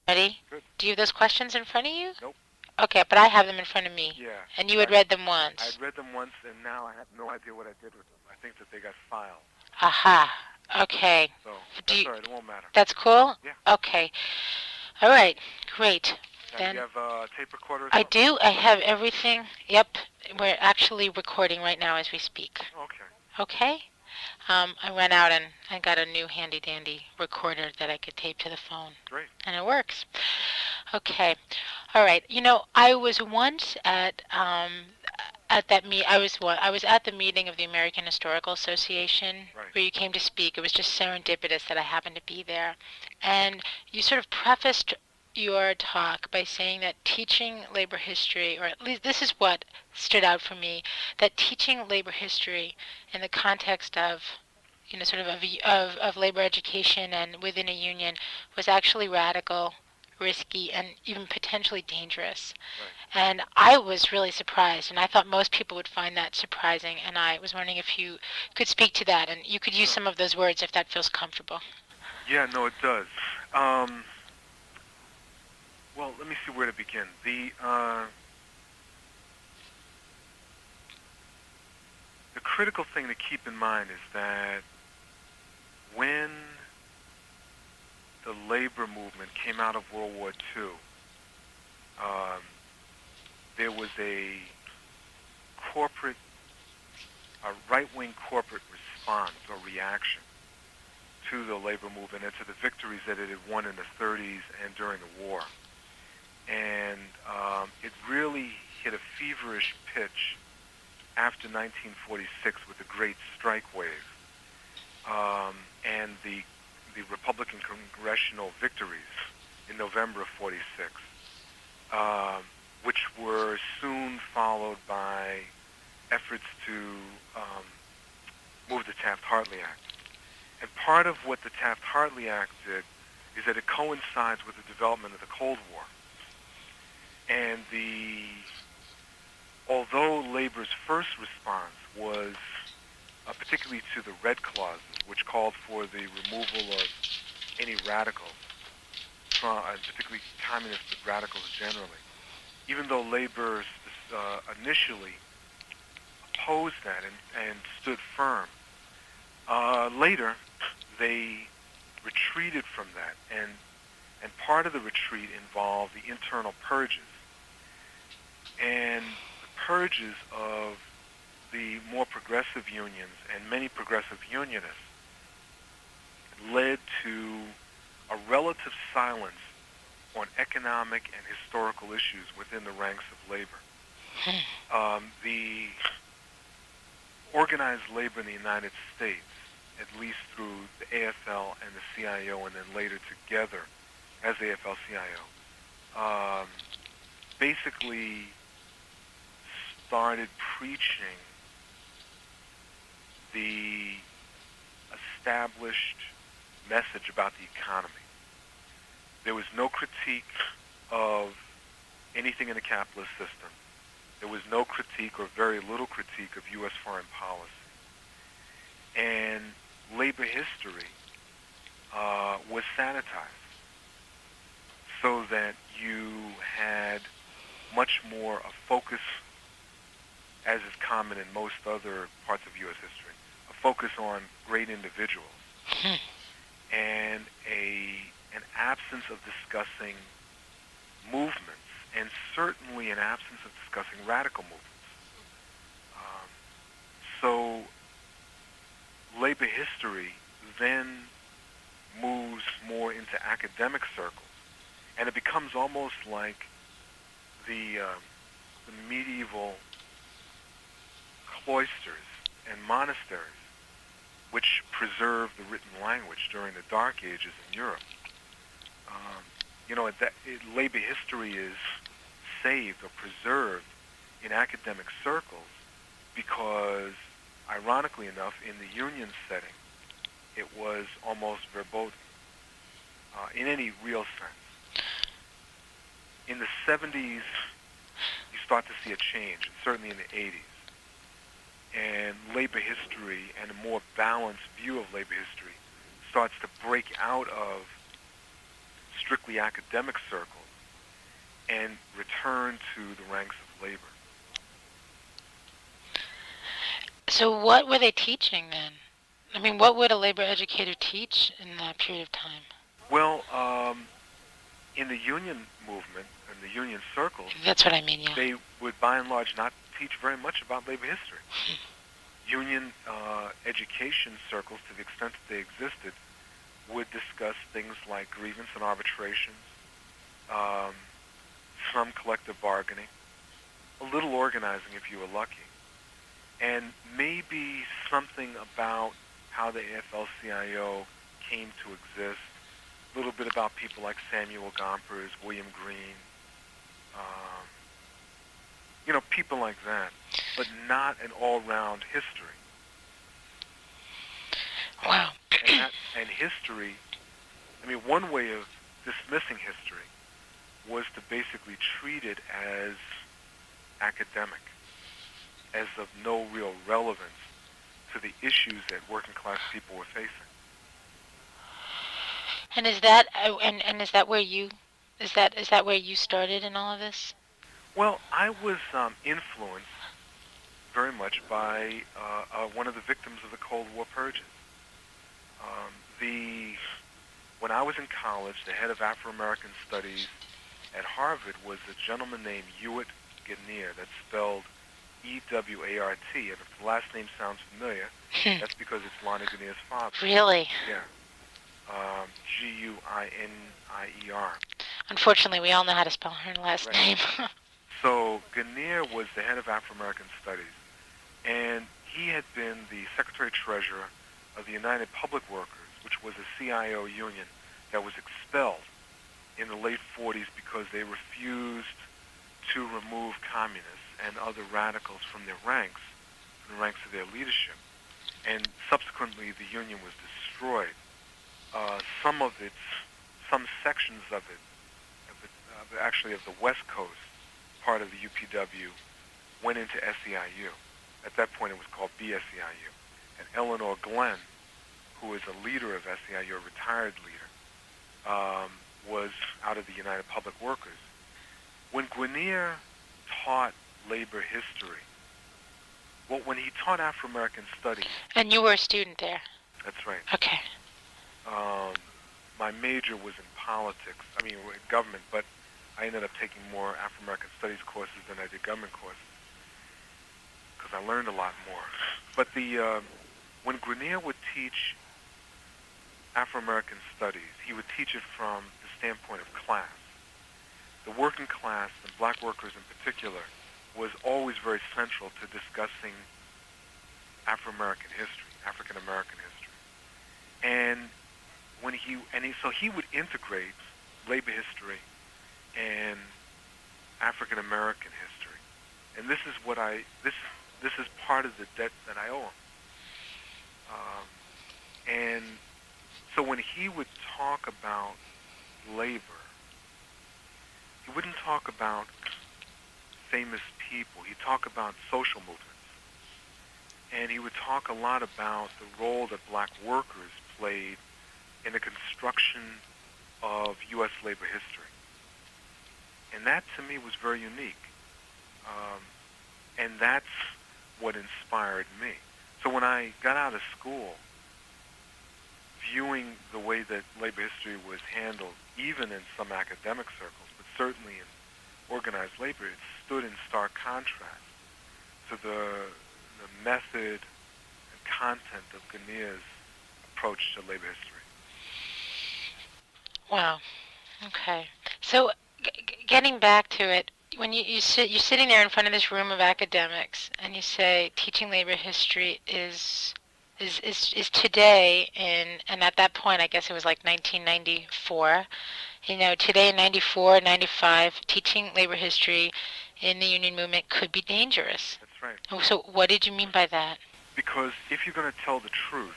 Ready? Good. Do you have those questions in front of you? Nope. Okay, but I have them in front of me. Yeah. And you But had read them I had once. read them once, and now I have no idea what I did with them. I think that they got filed. Aha. Okay. So Do that's you, all right. It won't matter. that's cool? Yeah. Okay. All right. Great. Now, do you Then have a tape recorder or I something? do. I have everything. Yep. We're actually recording right now as we speak. Okay. Okay? I went out and I got a new handy dandy recorder that I could tape to the phone. Great. And it works. Okay. All right. I was once at that I was at the meeting of the American Historical Association Right. where you came to speak. It was just serendipitous that I happened to be there. And you sort of prefaced your talk by saying that teaching labor history, or at least this is what stood out for me, that teaching labor history in the context of sort of labor education and within a union was actually radical, risky, and even potentially dangerous. Right. And I was really surprised, and I thought most people would find that surprising. And I was wondering if you could speak to that, and you could use Sure. some of those words if that feels comfortable. Yeah. No, it does. Um. Well, let me see where to begin. The critical thing to keep in mind is that when the labor movement came out of World War II, um, there was corporate, a right-wing corporate response or reaction to the labor movement and to the victories that it had won in the 30s and during the war. And it really hit a feverish pitch after 1946 with the Great Strike Wave and the Republican congressional victories in November of 46, um, which were soon followed by efforts to um, move the Taft-Hartley Act. And part of what the Taft-Hartley Act did is that it coincides with the development of the Cold War. And although labor's first response was particularly to the red clauses, which called for the removal of any radicals, particularly communist radicals generally, even though labor initially opposed that and stood firm, later they retreated from that, and part of the retreat involved the internal purges. And the purges of the more progressive unions and many progressive unionists led to a relative silence on economic and historical issues within the ranks of labor. The organized labor in the United States, at least through the AFL and the CIO, and then later together as AFL-CIO, basically started preaching the established message about the economy. There was no critique of anything in the capitalist system. There was no critique or very little critique of U.S. foreign policy. And labor history was sanitized so that you had much more a focus, as is common in most other parts of U.S. history, a focus on great individuals and an absence of discussing movements, and certainly an absence of discussing radical movements. Um, so labor history then moves more into academic circles, and it becomes almost like the medieval cloisters and monasteries, which preserved the written language during the Dark Ages in Europe. Um, labor history is saved or preserved in academic circles because, ironically enough, in the union setting, it was almost verboten in any real sense. In the 70s, you start to see a change, and certainly in the 80s. And labor history and a more balanced view of labor history starts to break out of strictly academic circles and return to the ranks of labor. So what were they teaching then? I mean, what would a labor educator teach in that period of time? Well, in the union movement and the union circles, That's what I mean, yeah. they would by and large not teach very much about labor history. Union education circles, to the extent that they existed, would discuss things like grievance and arbitrations, um, some collective bargaining, a little organizing if you were lucky, and maybe something about how the AFL-CIO came to exist, a little bit about people like Samuel Gompers, William Green, um, people like that, but not an all-round history. Wow. And history, I mean, one way of dismissing history was to basically treat it as academic, as of no real relevance to the issues that working class people were facing. And is that and is that where you is that where you started in all of this? Well, I was influenced very much by one of the victims of the Cold War purges. Um, the When I was in college, the head of Afro-American Studies at Harvard was a gentleman named Ewart Guinier. That's spelled E-W-A-R-T, and if the last name sounds familiar, that's because it's Lana Guinier's father. Really? Yeah. Guinier. Unfortunately, we all know how to spell her last Right. name. So Guinier was the head of Afro-American Studies, and he had been the Secretary-Treasurer of the United Public Workers, which was a CIO union that was expelled in the late 40s because they refused to remove communists and other radicals from their ranks, from the ranks of their leadership. And subsequently, the union was destroyed. Some sections of it, actually of the West Coast part of the UPW, went into SEIU. At that point, it was called BSEIU. And Eleanor Glenn, who is a leader of SEIU, a retired leader, was out of the United Public Workers. When Guinier taught labor history, well, when he taught Afro-American studies... And you were a student there? That's right. Okay. My major was in politics, in government, but I ended up taking more Afro-American studies courses than I did government courses because I learned a lot more. But when Guinier would teach Afro-American studies, he would teach it from the standpoint of class. The working class, and black workers in particular, was always very central to discussing Afro-American history, African-American history. And so he would integrate labor history and African American history, and this is part of the debt that I owe him. And so when he would talk about labor, he wouldn't talk about famous people. He'd talk about social movements, and he would talk a lot about the role that black workers played in the construction of U.S. labor history. And that, to me, was very unique. And that's what inspired me. So when I got out of school, viewing the way that labor history was handled, even in some academic circles, but certainly in organized labor, it stood in stark contrast to the method and content of Guinier's approach to labor history. Wow. Okay. So, getting back to it, when you're sitting there in front of this room of academics, and you say teaching labor history is today and at that point, I guess it was like 1994. Today in 94, 95, teaching labor history in the union movement could be dangerous. That's right. So, what did you mean by that? Because if you're going to tell the truth,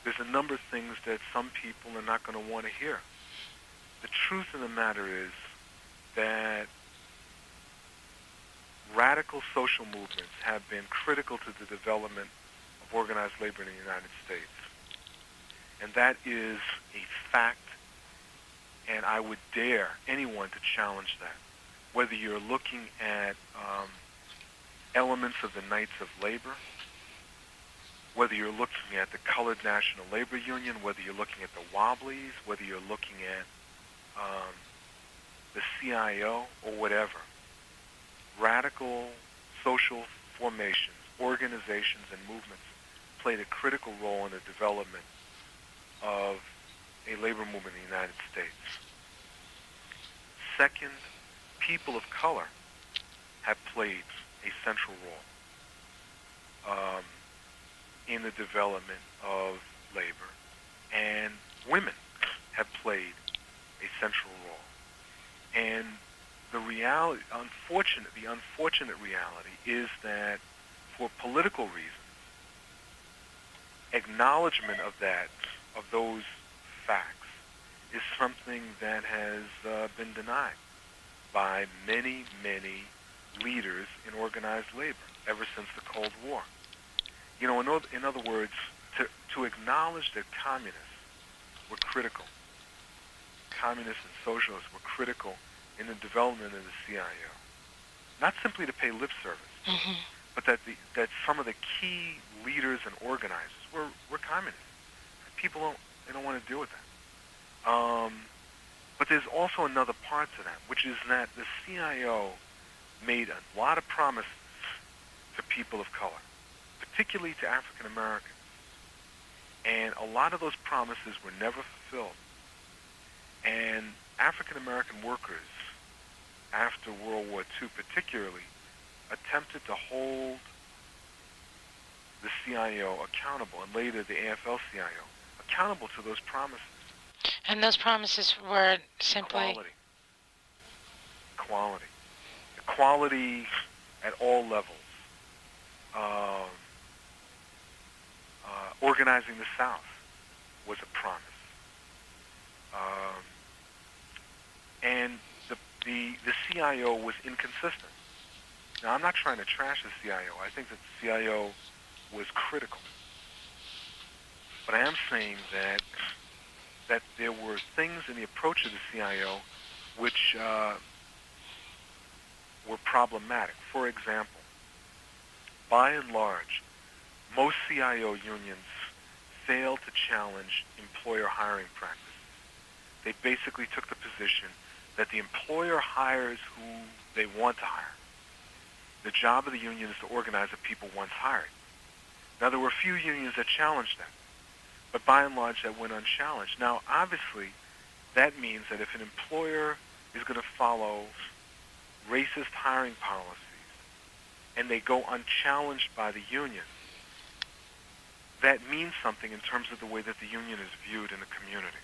there's a number of things that some people are not going to want to hear. The truth of the matter is that radical social movements have been critical to the development of organized labor in the United States. And that is a fact, And I would dare anyone to challenge that. Whether you're looking at elements of the Knights of Labor, whether you're looking at the Colored National Labor Union, whether you're looking at the Wobblies, whether you're looking at the CIO or whatever, radical social formations, organizations, and movements played a critical role in the development of a labor movement in the United States. Second, people of color have played a central role in the development of labor, and women have played a central role. And the unfortunate reality is that for political reasons, acknowledgement of those facts, is something that has been denied by many, many leaders in organized labor ever since the Cold War. You know, in other words, to acknowledge that communists were critical, communists and socialists were critical in the development of the CIO, not simply to pay lip service, Mm-hmm. but that some of the key leaders and organizers were communists. People don't want to deal with that. But there's also another part to that, which is that the CIO made a lot of promises to people of color, particularly to African Americans. And a lot of those promises were never fulfilled. And African American workers, after World War II particularly, attempted to hold the CIO accountable, and later the AFL-CIO, accountable to those promises. And those promises were simply Equality at all levels. Organizing the South was a promise. And the CIO was inconsistent. Now, I'm not trying to trash the CIO. I think that the CIO was critical. But I am saying that there were things in the approach of the CIO which were problematic. For example, by and large, most CIO unions failed to challenge employer hiring practices. They basically took the position that the employer hires who they want to hire. The job of the union is to organize the people once hired. Now, there were a few unions that challenged that, but by and large, that went unchallenged. Now, obviously, that means that if an employer is going to follow racist hiring policies and they go unchallenged by the union, that means something in terms of the way that the union is viewed in the community.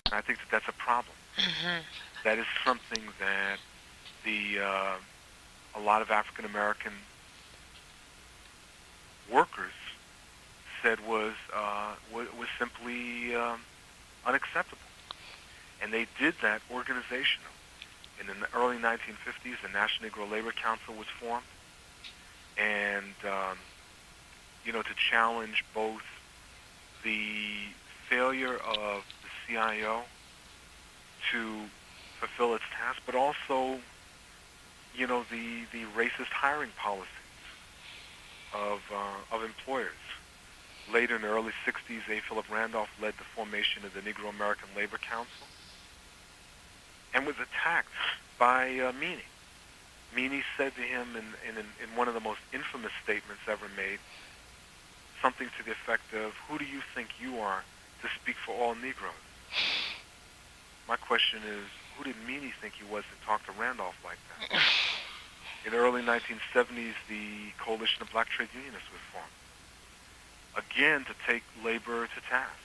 And I think that that's a problem. Mm-hmm. That is something that a lot of African American workers said was simply unacceptable, and they did that organizational. And in the early 1950s, the National Negro Labor Council was formed, and to challenge both the failure of the CIO to fulfill its task, but also, the racist hiring policies of employers. Later in the early 60s, A. Philip Randolph led the formation of the Negro American Labor Council and was attacked by Meany. Meany said to him in one of the most infamous statements ever made, something to the effect of, "Who do you think you are to speak for all Negroes?" My question is, who did Meany think he was to talk to Randolph like that? In the early 1970s, the Coalition of Black Trade Unionists was formed, again to take labor to task.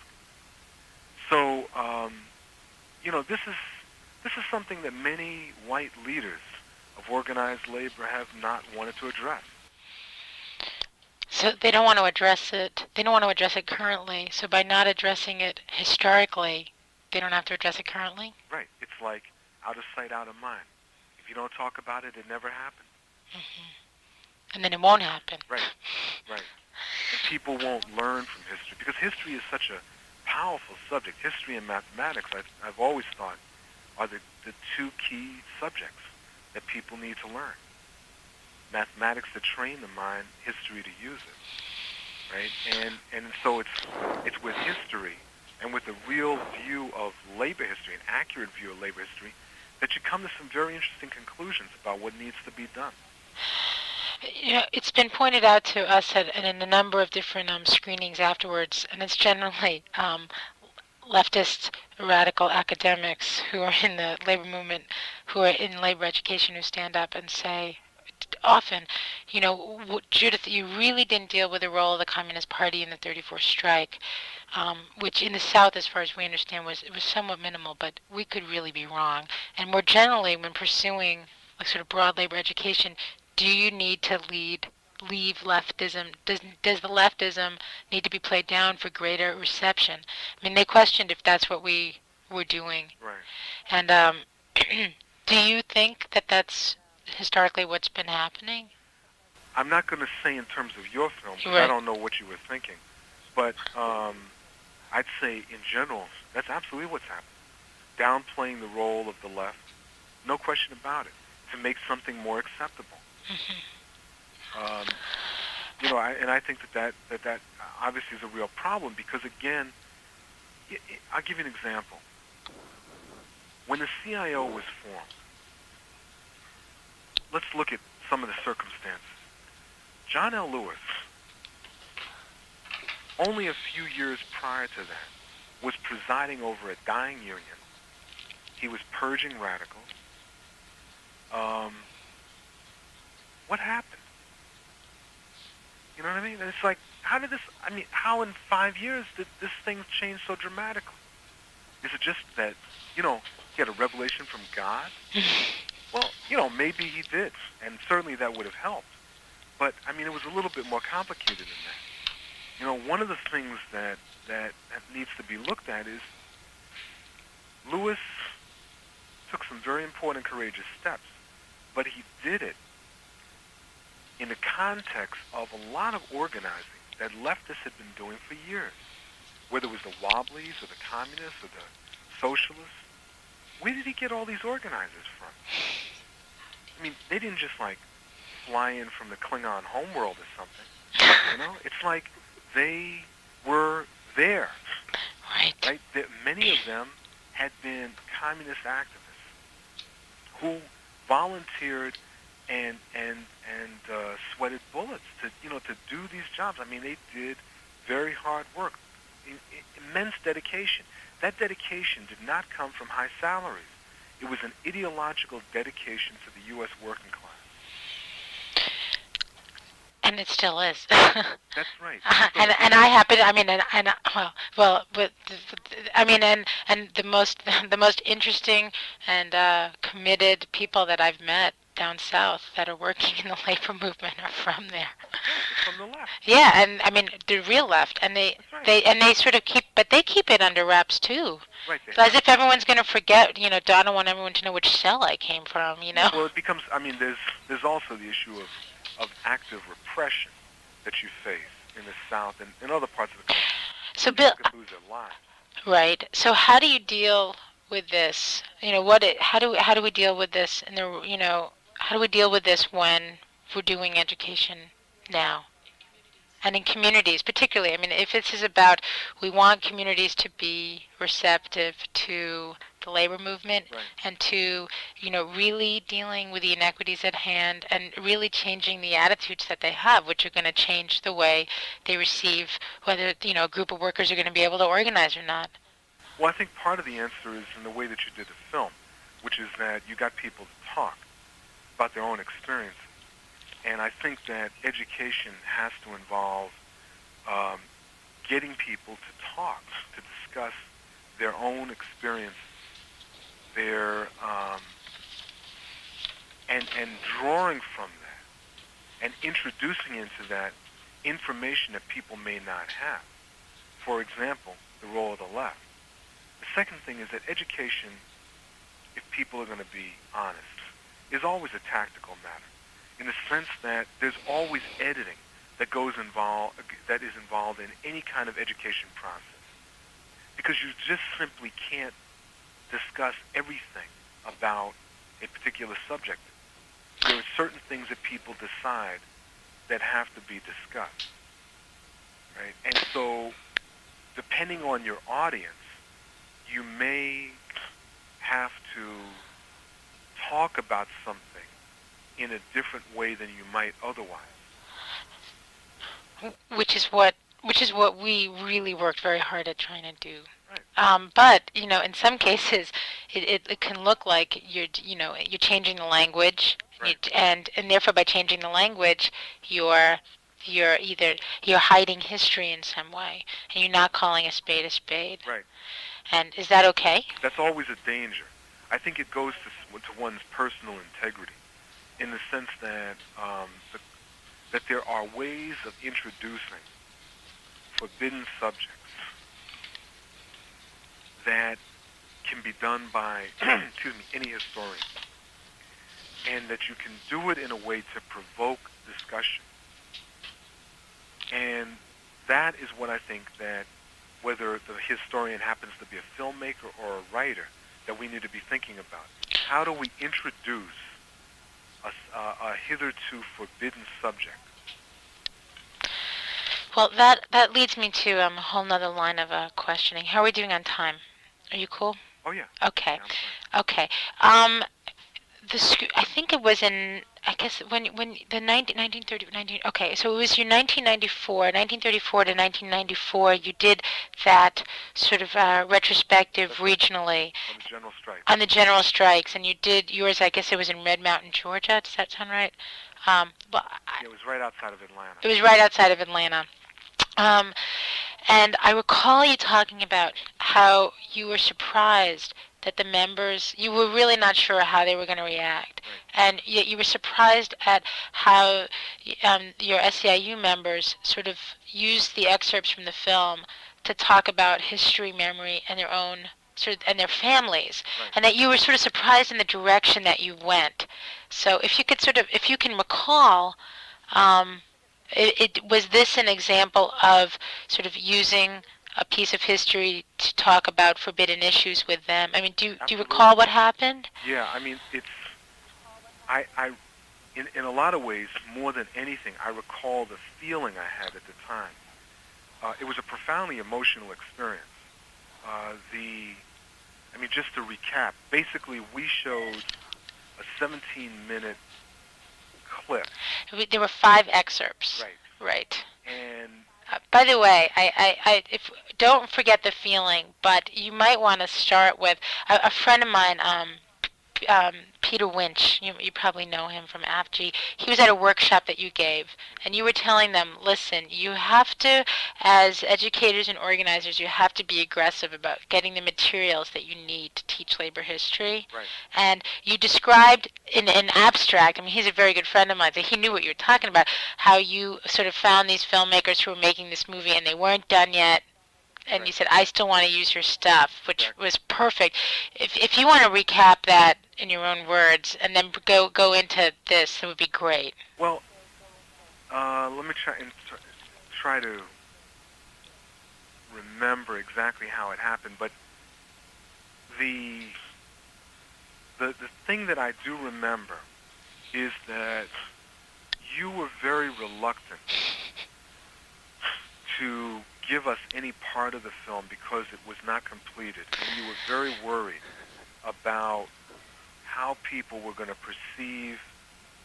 So, this is something that many white leaders of organized labor have not wanted to address. So they don't want to address it. They don't want to address it currently. So by not addressing it historically, they don't have to address it currently? Right. It's like out of sight, out of mind. If you don't talk about it, it never happened. Mm-hmm. And then it won't happen. Right. And people won't learn from history because history is such a powerful subject. History and mathematics, I've always thought, are the two key subjects that people need to learn. Mathematics to train the mind, history to use it, right? And so it's with history and with a real view of labor history, an accurate view of labor history, that you come to some very interesting conclusions about what needs to be done. It's been pointed out to us in a number of different screenings afterwards, and it's generally leftist radical academics who are in the labor movement, who are in labor education, who stand up and say often, Judith, you really didn't deal with the role of the Communist Party in the 34th strike, which in the South, as far as we understand, was somewhat minimal, but we could really be wrong. And more generally, when pursuing like sort of broad labor education, do you need to leave leftism? Does the leftism need to be played down for greater reception? I mean, they questioned if that's what we were doing. Right. And do you think that that's historically what's been happening? I'm not going to say in terms of your film, because I Right. don't know what you were thinking, but I'd say in general, that's absolutely what's happening. Downplaying the role of the left, no question about it, to make something more acceptable. Um, I think that obviously is a real problem because, again, I'll give you an example. When the CIO was formed, let's look at some of the circumstances. John L. Lewis, only a few years prior to that, was presiding over a dying union. He was purging radicals. What happened? You know what I mean? And it's like, how in 5 years did this thing change so dramatically? Is it just that, he had a revelation from God? Well, maybe he did, and certainly that would have helped. But, it was a little bit more complicated than that. One of the things that needs to be looked at is Lewis took some very important, courageous steps, but he did it in the context of a lot of organizing that leftists had been doing for years, whether it was the Wobblies or the Communists or the Socialists. Where did he get all these organizers from? They didn't just, fly in from the Klingon homeworld or something. It's like they were there. Right. Many of them had been communist activists who volunteered and sweated bullets to do these jobs. They did very hard work, immense dedication. That dedication did not come from high salaries. It was an ideological dedication to the U.S. working class. And it still is. That's right. And I happen, but and the most interesting and committed people that I've met down south that are working in the labor movement are from there. From the left. Yeah, and the real left, and they sort of keep it under wraps too. Right. As if everyone's going to forget, Donna want everyone to know which cell I came from, Well, it becomes, there's also the issue of active repression that you face in the South and in other parts of the country. So, Bill, could lose their lives. Right. So, how do you deal with this? How do we deal with this? And how do we deal with this when we're doing education now? And in communities, particularly, if this is about we want communities to be receptive to the labor movement Right. and to, really dealing with the inequities at hand and really changing the attitudes that they have, which are going to change the way they receive whether, a group of workers are going to be able to organize or not. Well, I think part of the answer is in the way that you did the film, which is that you got people to talk about their own experiences. And I think that education has to involve getting people to talk, to discuss their own experiences, their and drawing from that and introducing into that information that people may not have. For example, the role of the left. The second thing is that education, if people are going to be honest, is always a tactical matter, in the sense that there's always editing that is involved in any kind of education process. because you just simply can't discuss everything about a particular subject. There are certain things that people decide that have to be discussed, right? And so, depending on your audience, you may have to talk about something in a different way than you might otherwise. which is what we really worked very hard at trying to do. Right. But in some cases, it can look like you're changing the language, Right. and therefore by changing the language, you're you're hiding history in some way, and you're not calling a spade a spade. Right. And is that okay? That's always a danger. I think it goes to one's personal integrity, in the sense that that there are ways of introducing forbidden subjects that can be done by excuse me, any historian, and that you can do it in a way to provoke discussion. And that is what I think that whether the historian happens to be a filmmaker or a writer, that we need to be thinking about. How do we introduce a hitherto forbidden subject? Well, that leads me to a whole nother line of questioning. How are we doing on time? Are you cool? Oh, yeah. Okay. Yeah, I'm Okay. I think it was in, I guess, when the 1930, okay, so it was your 1934 to 1994, you did that sort of retrospective That's right. regionally On the general strike. on the general strikes, and you did yours, I guess it was in Red Mountain, Georgia. Does that sound right? Well, Yeah, it was right outside of Atlanta. it was right outside of Atlanta. Um, and I recall you talking about how you were surprised that the members, you were really not sure how they were going to react. Right. And yet you were surprised at how your SEIU members sort of used the excerpts from the film to talk about history, memory, and their own and their families, Right. and that you were sort of surprised in the direction that you went. So if you could if you can recall, um, was this an example of sort of using a piece of history to talk about forbidden issues with them? I mean, do you Absolutely. recall what happened? Yeah, I mean, I in a lot of ways, more than anything, I recall the feeling I had at the time. It was a profoundly emotional experience. I mean, just to recap, basically we showed a 17-minute clip. There were 5 excerpts. Right. Right. And By the way, if don't forget the feeling, but you might want to start with a friend of mine, Peter Winch. You probably know him from AFG. He was at a workshop that you gave, and you were telling them, listen, you have to, as educators and organizers, you have to be aggressive about getting the materials that you need to teach labor history. Right. And you described in abstract, I mean, he's a very good friend of mine, so he knew what you were talking about, how you sort of found these filmmakers who were making this movie and they weren't done yet, and Right. you said, I still want to use your stuff, which Exactly. was perfect. If you want to recap that in your own words and then go into this, that would be great. Well, let me try to remember exactly how it happened. But the thing that I do remember is that you were very reluctant to give us any part of the film because it was not completed, and you were very worried about how people were going to perceive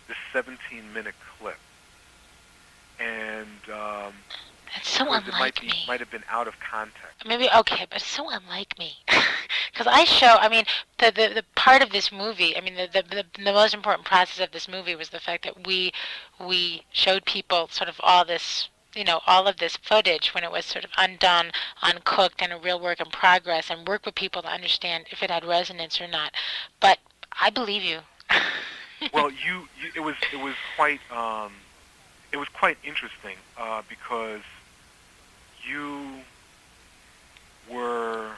the 17-minute clip, and That's so because it unlike me. might have been out of context. Maybe okay, but it's so unlike me. Because I show, I mean, the part of this movie, I mean, the most important process of this movie was the fact that we showed people sort of all this, all of this footage when it was sort of undone, uncooked, and a real work in progress, and work with people to understand if it had resonance or not. But I believe you. Well, it was quite interesting because you were,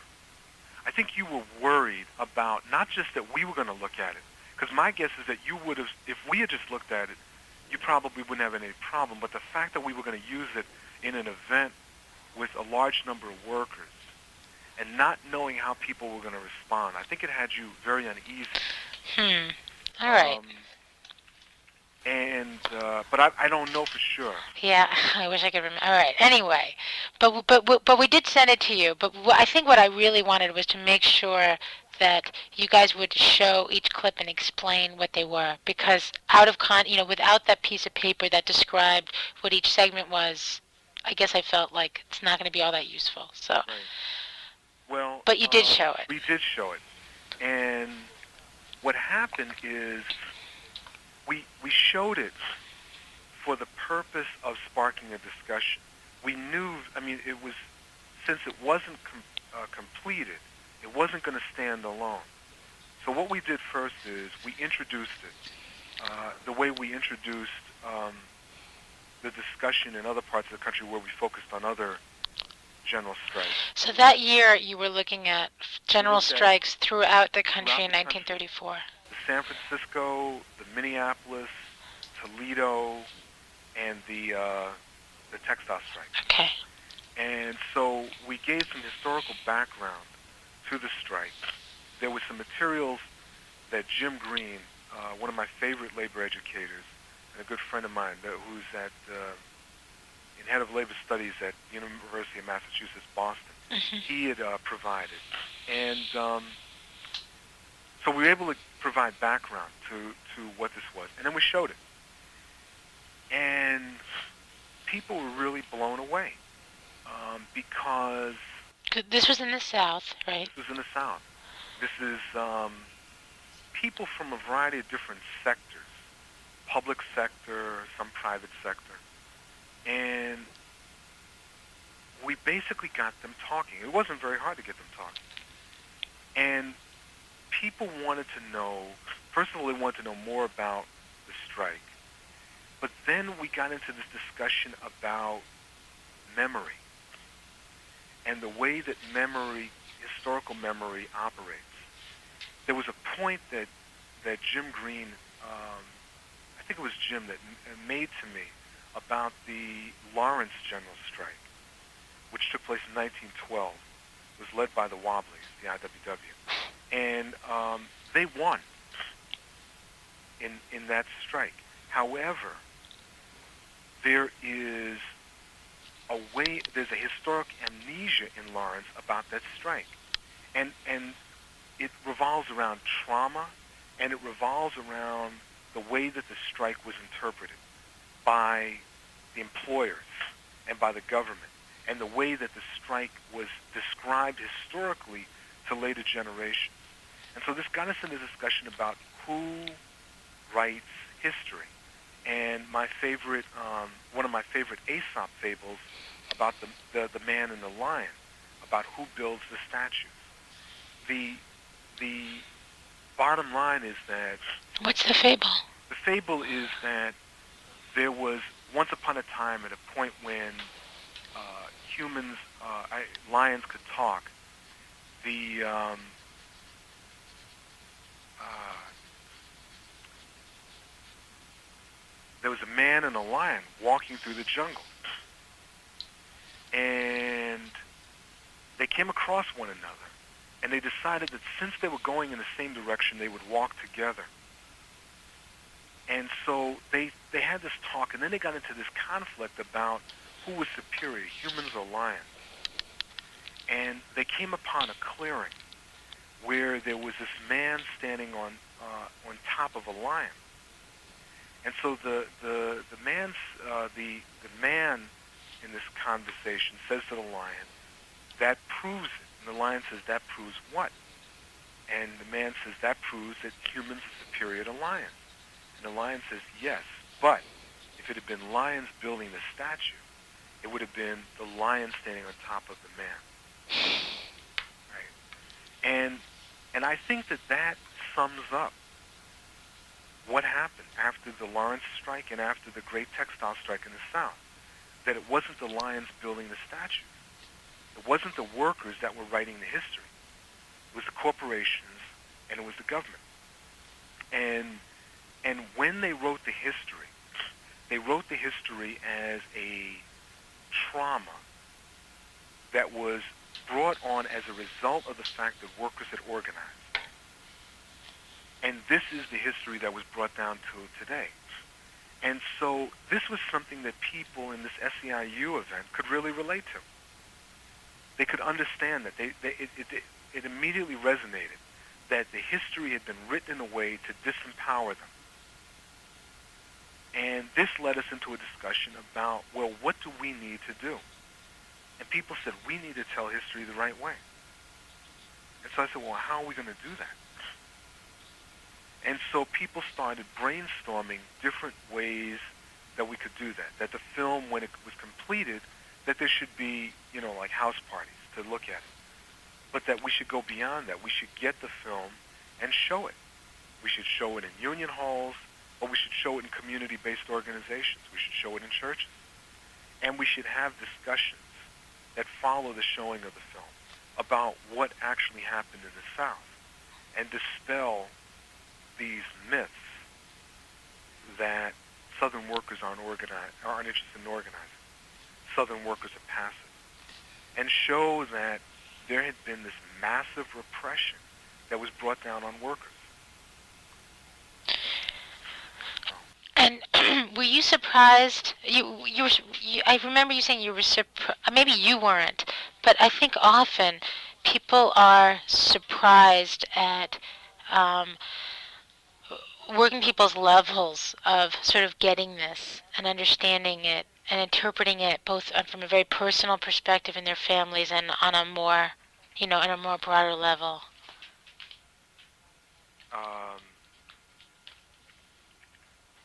I think you were worried about not just that we were going to look at it, because my guess is that you would have, if we had just looked at it, you probably wouldn't have any problem. But the fact that we were going to use it in an event with a large number of workers, and not knowing how people were going to respond. I think it had you very uneasy. All right. Um, but I don't know for sure. Yeah, I wish I could remember. All right. Anyway, but we did send it to you. But I think what I really wanted was to make sure that you guys would show each clip and explain what they were, because without that piece of paper that described what each segment was, I guess I felt like it's not going to be all that useful. So, Right. Well, but you did show it. we did show it, and what happened is we showed it for the purpose of sparking a discussion. We knew, I mean, it was, since it wasn't completed, it wasn't going to stand alone. So what we did first is we introduced it the way we introduced the discussion in other parts of the country where we focused on other general strikes. So that year you were looking at general strikes throughout the country in 1934. The San Francisco, the Minneapolis, Toledo, and the textile strike. Okay. And so we gave some historical background to the strike. There was some materials that Jim Green, one of my favorite labor educators, and a good friend of mine, who's in head of labor studies at University of Massachusetts, Boston, he had provided. And so we were able to provide background to what this was. And then we showed it. And people were really blown away because... This was in the South, right? This was in the South. This is people from a variety of different sectors, public sector, some private sector. And we basically got them talking. It wasn't very hard to get them talking. And people wanted to know, first of all, they wanted to know more about the strike. But then we got into this discussion about memory and the way that historical memory operates. There was a point that Jim Green, I think it was Jim, that made to me about the Lawrence General Strike, which took place in 1912. It was led by the Wobblies, the IWW. And they won in that strike. However, there's a historic amnesia in Lawrence about that strike. And it revolves around trauma, and it revolves around the way that the strike was interpreted by the employers and by the government, and the way that the strike was described historically to later generations. And so this got us into discussion about who writes history. And my favorite, one of my favorite Aesop fables about the man and the lion, about who builds the statues. The bottom line is that... What's the fable? The fable is that there was once upon a time at a point when lions could talk. There was a man and a lion walking through the jungle. And they came across one another. And they decided that since they were going in the same direction, they would walk together. And so they had this talk, and then they got into this conflict about who was superior, humans or lions. And they came upon a clearing where there was this man standing on top of a lion. And so the man in this conversation says to the lion, "That proves it." And the lion says, "That proves what?" And the man says, "That proves that humans are superior to lions." And the lion says, "Yes, but if it had been lions building the statue, it would have been the lion standing on top of the man." Right? And I think that sums up what happened after the Lawrence strike and after the great textile strike in the South. That it wasn't the lions building the statues. It wasn't the workers that were writing the history. It was the corporations and it was the government. And when they wrote the history as a trauma that was brought on as a result of the fact that workers had organized. And this is the history that was brought down to today. And so this was something that people in this SEIU event could really relate to. They could understand that it immediately resonated that the history had been written in a way to disempower them. And this led us into a discussion about, well, what do we need to do? And people said, we need to tell history the right way. And so I said, well, how are we going to do that? And so people started brainstorming different ways that we could do that. That the film, when it was completed, that there should be, like house parties to look at it. But that we should go beyond that. We should get the film and show it. We should show it in union halls, or we should show it in community-based organizations. We should show it in churches. And we should have discussions that follow the showing of the film about what actually happened in the South and dispel these myths that Southern workers aren't interested in organizing. Southern workers are passive. And show that there had been this massive repression that was brought down on workers. And were you surprised? I remember you saying you were surprised. Maybe you weren't, but I think often people are surprised at working people's levels of sort of getting this and understanding it and interpreting it both from a very personal perspective in their families and on a more, on a more broader level.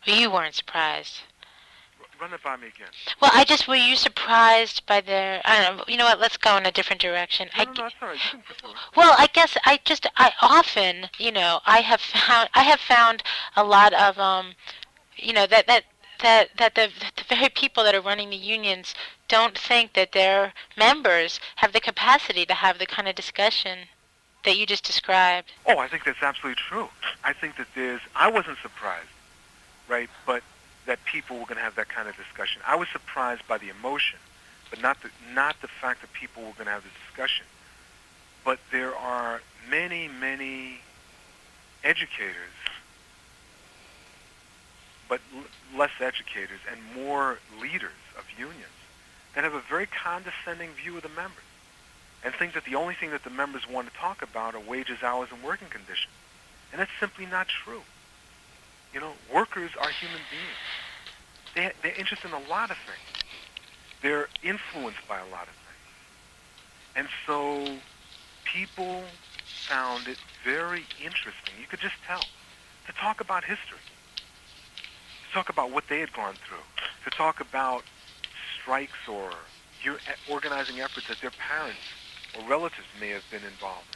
You weren't surprised. Run it by me again. Well, were you surprised by their, I don't know, you know what, let's go in a different direction. No, that's all right. You can pursue it. Well, I guess I often, I have found a lot of, that the very people that are running the unions don't think that their members have the capacity to have the kind of discussion that you just described. Oh, I think that's absolutely true. I think that I wasn't surprised, right, but that people were going to have that kind of discussion. I was surprised by the emotion, but not the fact that people were going to have the discussion. But there are many, many educators, but less educators and more leaders of unions that have a very condescending view of the members and think that the only thing that the members want to talk about are wages, hours, and working conditions. And that's simply not true. Workers are human beings. They're interested in a lot of things. They're influenced by a lot of things. And so people found it very interesting, you could just tell, to talk about history, to talk about what they had gone through, to talk about strikes or organizing efforts that their parents or relatives may have been involved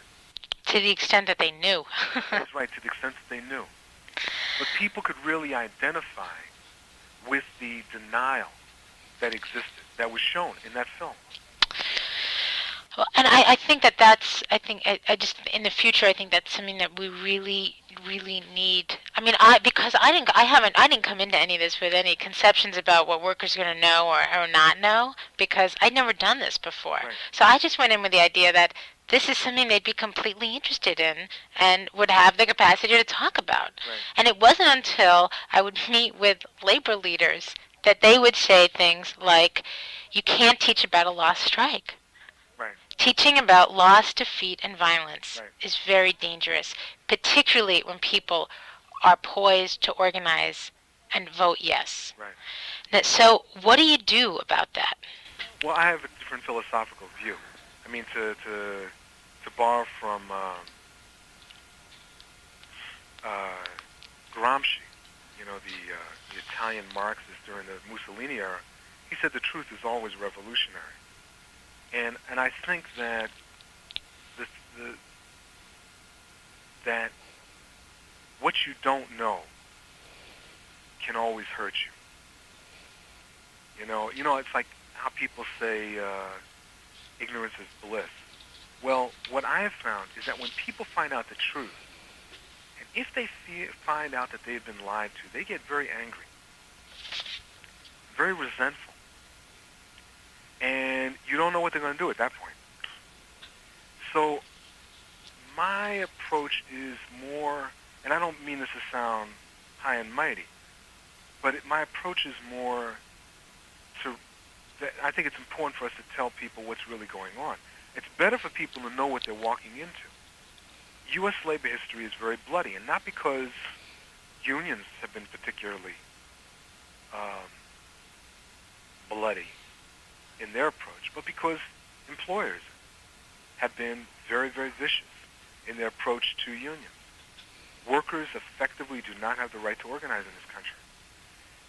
in. To the extent that they knew. That's right, to the extent that they knew. But people could really identify with the denial that existed, that was shown in that film. Well, and I think I just, in the future, I think that's something that we really, really need. I mean, because I didn't come into any of this with any conceptions about what workers are going to know or not know, because I'd never done this before. Right. So I just went in with the idea that this is something they'd be completely interested in and would have the capacity to talk about. Right. And it wasn't until I would meet with labor leaders that they would say things like, you can't teach about a lost strike. Right. Teaching about loss, defeat, and violence Right. is very dangerous, particularly when people are poised to organize and vote yes. Right. So what do you do about that? Well, I have a different philosophical view. I mean, to borrow from Gramsci, the Italian Marxist during the Mussolini era, he said the truth is always revolutionary. And I think that that what you don't know can always hurt you. It's like how people say ignorance is bliss. Well, what I have found is that when people find out the truth, and if they find out that they've been lied to, they get very angry, very resentful. And you don't know what they're going to do at that point. So my approach is more, and I don't mean this to sound high and mighty, but my approach is more to, I think it's important for us to tell people what's really going on. It's better for people to know what they're walking into. U.S. labor history is very bloody, and not because unions have been particularly um, bloody in their approach, but because employers have been very, very vicious in their approach to unions. Workers effectively do not have the right to organize in this country.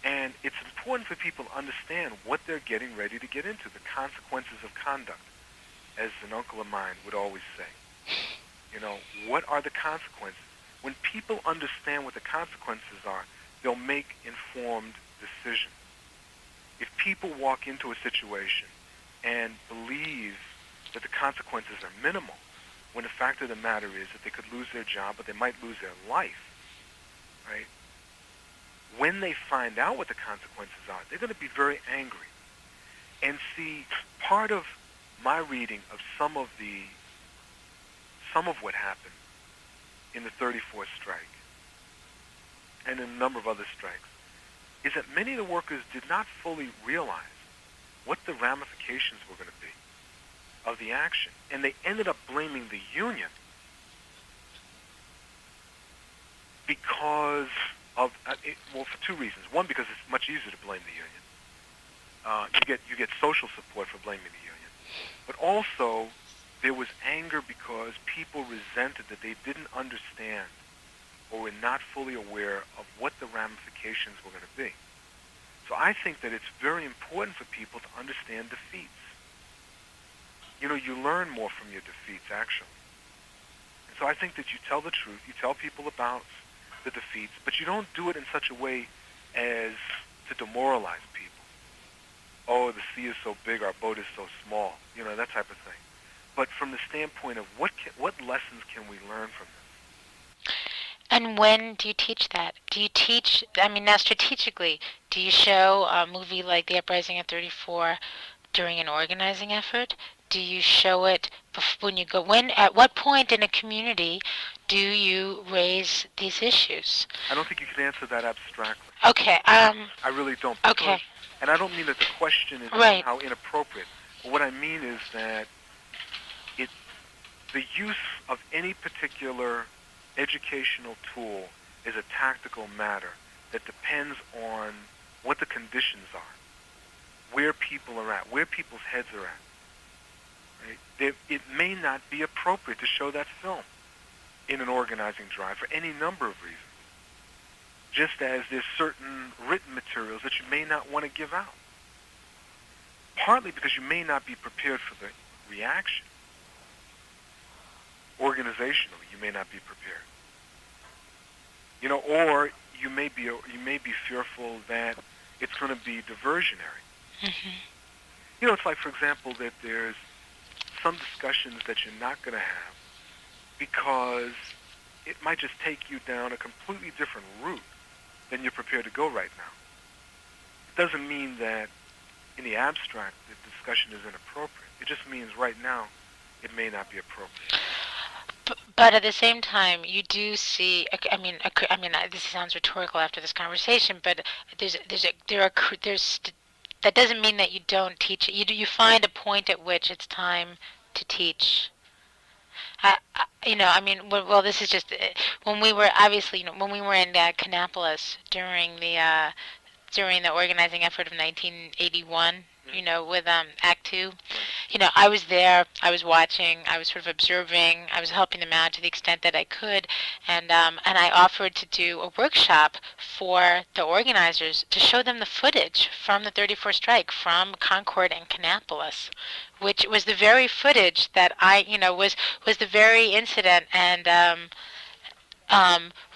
And it's important for people to understand what they're getting ready to get into, the consequences of conduct, as an uncle of mine would always say. You know, what are the consequences? When people understand what the consequences are, they'll make informed decisions. If people walk into a situation and believe that the consequences are minimal, when the fact of the matter is that they could lose their job, but they might lose their life, right? When they find out what the consequences are, they're going to be very angry. And see, part of my reading of some of what happened in the 34th strike and in a number of other strikes is that many of the workers did not fully realize what the ramifications were going to be of the action. And they ended up blaming the union because of, well, for two reasons. One, because it's much easier to blame the union. You get social support for blaming the union. But also, there was anger because people resented that they didn't understand or were not fully aware of what the ramifications were going to be. So I think that it's very important for people to understand defeats. You know, you learn more from your defeats, actually. And so I think that you tell the truth, you tell people about the defeats, but you don't do it in such a way as to demoralize people. Oh, the sea is so big, our boat is so small, you know, that type of thing. But from the standpoint of what lessons can we learn from this? And when do you teach that? Do you teach, I mean, now strategically, do you show a movie like The Uprising of 34 during an organizing effort? Do you show it when you go, at what point in a community do you raise these issues? I don't think you can answer that abstractly. Okay, I really don't. Okay. And I don't mean that the question is Right. somehow inappropriate. But what I mean is that the use of any particular educational tool is a tactical matter that depends on what the conditions are, where people are at, where people's heads are at. Right? It may not be appropriate to show that film in an organizing drive for any number of reasons, just as there's certain written materials that you may not want to give out, partly because you may not be prepared for the reaction. Organizationally, you may not be prepared. You know, or you may be fearful that it's going to be diversionary. Mm-hmm. You know, it's like, for example, that there's some discussions that you're not going to have because it might just take you down a completely different route than you're prepared to go right now. It doesn't mean that in the abstract the discussion is inappropriate. It just means right now it may not be appropriate. But at the same time, you do see. This sounds rhetorical after this conversation, but that doesn't mean that you don't teach it. You find a point at which it's time to teach. This is just when we were obviously, when we were in Kannapolis during the organizing effort of 1981, with Act Two. I was there, I was watching, I was sort of observing, I was helping them out to the extent that I could, and I offered to do a workshop for the organizers to show them the footage from the 34th strike from Concord and Kannapolis, which was the very footage that was the very incident, and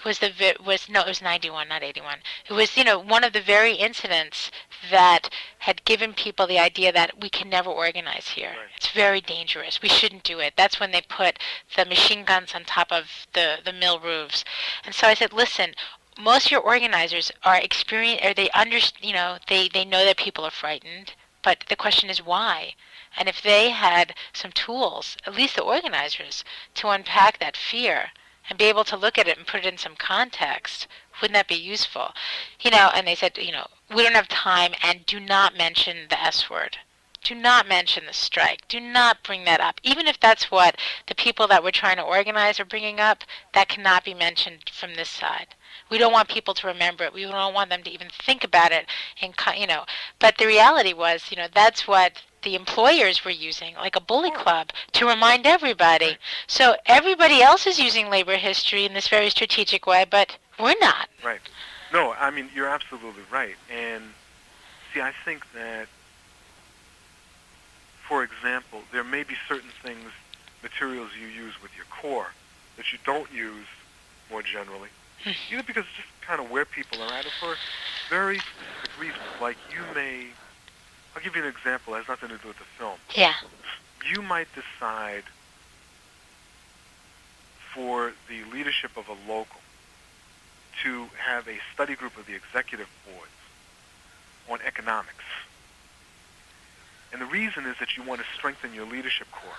it was 91, not 81. It was, one of the very incidents that had given people the idea that we can never organize here. Right. It's very dangerous. We shouldn't do it. That's when they put the machine guns on top of the mill roofs. And so I said, listen, most of your organizers are experienced, or they know that people are frightened, but the question is why. And if they had some tools, at least the organizers, to unpack that fear and be able to look at it and put it in some context, wouldn't that be useful? And they said, we don't have time, and do not mention the S word. Do not mention the strike. Do not bring that up. Even if that's what the people that we're trying to organize are bringing up, that cannot be mentioned from this side. We don't want people to remember it. We don't want them to even think about it. But the reality was, that's what the employers were using, like a bully club, to remind everybody. Right. So everybody else is using labor history in this very strategic way, but we're not. Right. No, I mean, you're absolutely right. And see, I think that, for example, there may be certain things, materials you use with your core that you don't use more generally, either because it's just kind of where people are at, or for very specific reasons. Like I'll give you an example. It has nothing to do with the film. Yeah. You might decide for the leadership of a local to have a study group of the executive boards on economics. And the reason is that you want to strengthen your leadership core.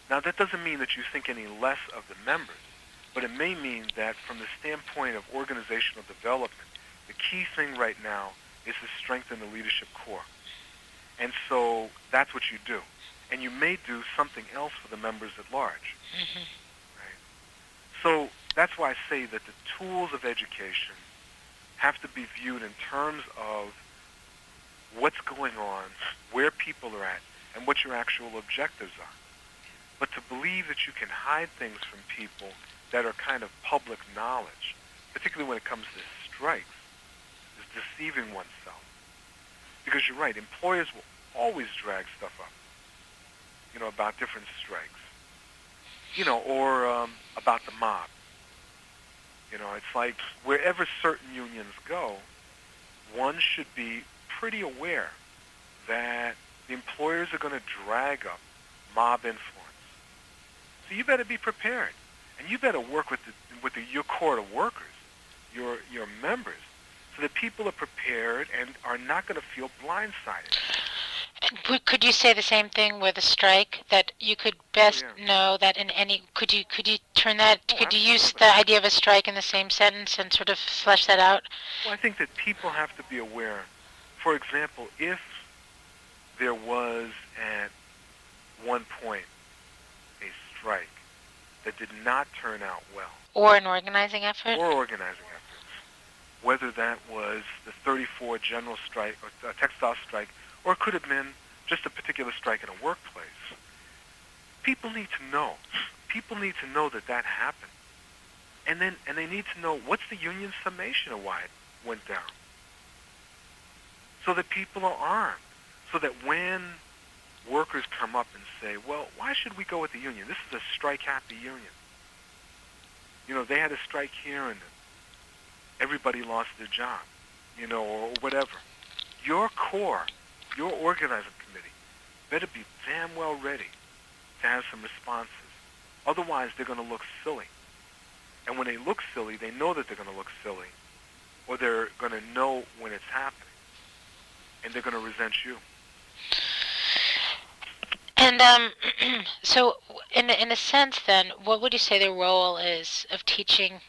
Now, that doesn't mean that you think any less of the members, but it may mean that from the standpoint of organizational development, the key thing right now is to strengthen the leadership core. And so that's what you do. And you may do something else for the members at large. Mm-hmm. Right? So that's why I say that the tools of education have to be viewed in terms of what's going on, where people are at, and what your actual objectives are. But to believe that you can hide things from people that are kind of public knowledge, particularly when it comes to strikes, is deceiving oneself. Because you're right, employers will always drag stuff up, about different strikes, or about the mob. It's like wherever certain unions go, one should be pretty aware that the employers are going to drag up mob influence. So you better be prepared, and you better work with your core of workers, your members, so that people are prepared and are not going to feel blindsided. Could you say the same thing with a strike, that you could best Yeah. know that in any, could you turn that, Oh, could you use absolutely. the idea of a strike in the same sentence and sort of flesh that out? Well, I think that people have to be aware. For example, if there was at one point a strike that did not turn out well, Or an organizing effort? or organizing efforts, whether that was the 34 general strike or textile strike, or it could have been just a particular strike in a workplace, people need to know. People need to know that that happened. And they need to know what's the union's summation of why it went down. So that people are armed. So that when workers come up and say, well, why should we go with the union? This is a strike-happy union. They had a strike here and everybody lost their job, or whatever. Your core, your organizing committee, better be damn well ready to have some responses. Otherwise, they're going to look silly. And when they look silly, they know that they're going to look silly, or they're going to know when it's happening, and they're going to resent you. And so, in a sense, then, what would you say the role is of teaching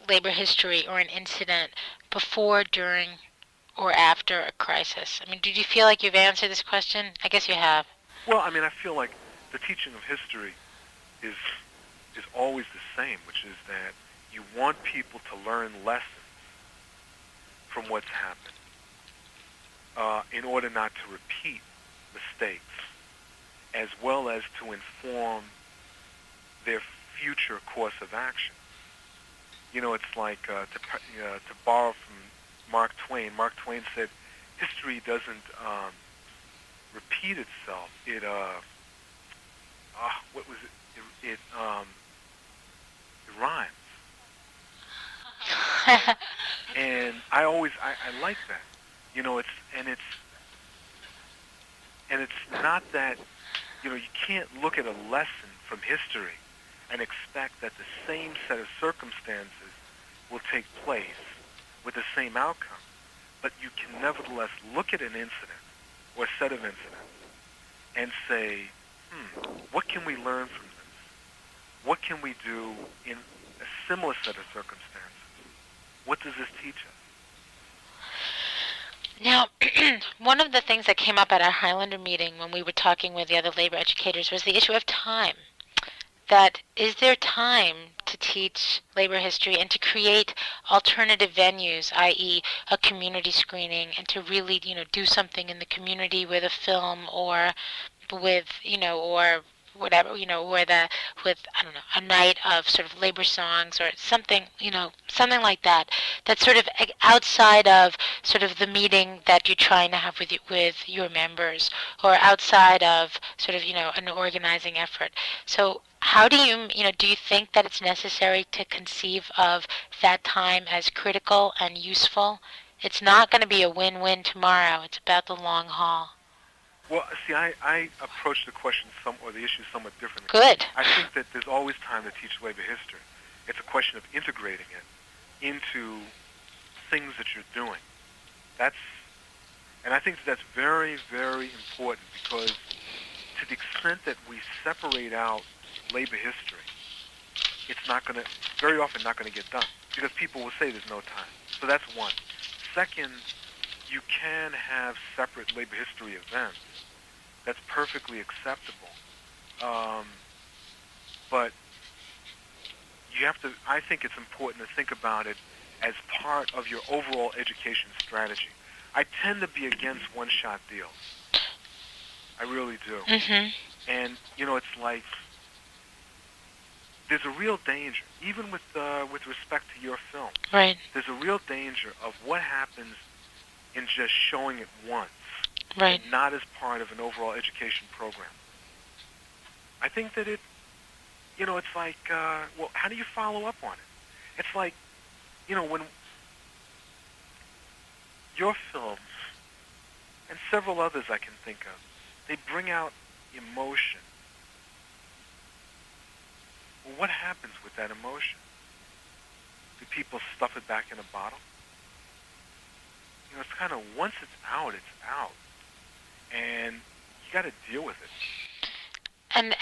labor history or an incident before, during, or after a crisis? I mean, did you feel like you've answered this question? I guess you have. Well, I mean, I feel like the teaching of history is always the same, which is that you want people to learn lessons from what's happened in order not to repeat mistakes, as well as to inform their future course of action. It's like to borrow from Mark Twain. Mark Twain said, "History doesn't repeat itself. It what was it? It rhymes." And I like that. It's not that you can't look at a lesson from history and expect that the same set of circumstances will take place with the same outcome. But you can nevertheless look at an incident or a set of incidents and say, what can we learn from this? What can we do in a similar set of circumstances? What does this teach us? Now, one of the things that came up at our Highlander meeting when we were talking with the other labor educators was the issue of time. That is there time to teach labor history and to create alternative venues, i.e., a community screening, and to really, do something in the community with a film or with, or whatever, with, I don't know, a night of sort of labor songs or something, something like that. That's sort of outside of sort of the meeting that you're trying to have with your members, or outside of sort of, an organizing effort. So how do you think that it's necessary to conceive of that time as critical and useful? It's not going to be a win-win tomorrow. It's about the long haul. Well, see, I approach the question or the issue somewhat differently. Good. I think that there's always time to teach labor history. It's a question of integrating it into things that you're doing. And I think that's very, very important, because to the extent that we separate out labor history, it's very often not going to get done, because people will say there's no time. So that's one. Second, you can have separate labor history events. That's perfectly acceptable. But I think it's important to think about it as part of your overall education strategy. I tend to be against one-shot deals. I really do. Mm-hmm. And, it's like there's a real danger, even with respect to your film. Right. There's a real danger of what happens in just showing it once, right, and not as part of an overall education program. I think that it's like, well, how do you follow up on it? It's like, when your films, and several others I can think of, they bring out emotion. Well, what happens with that emotion? Do people stuff it back in a bottle? It's kind of, once it's out, and you got to deal with it. And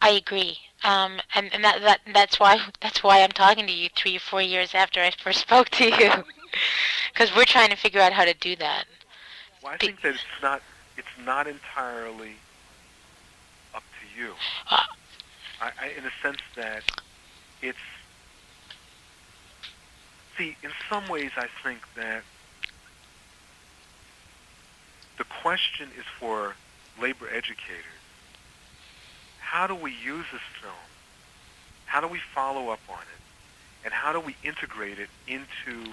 I agree. And that's why I'm talking to you 3 or 4 years after I first spoke to you, because we're trying to figure out how to do that. Well, I think that it's not entirely up to you. Uh, In a sense that it's, see, in some ways I think that the question is for labor educators. How do we use this film? How do we follow up on it? And how do we integrate it into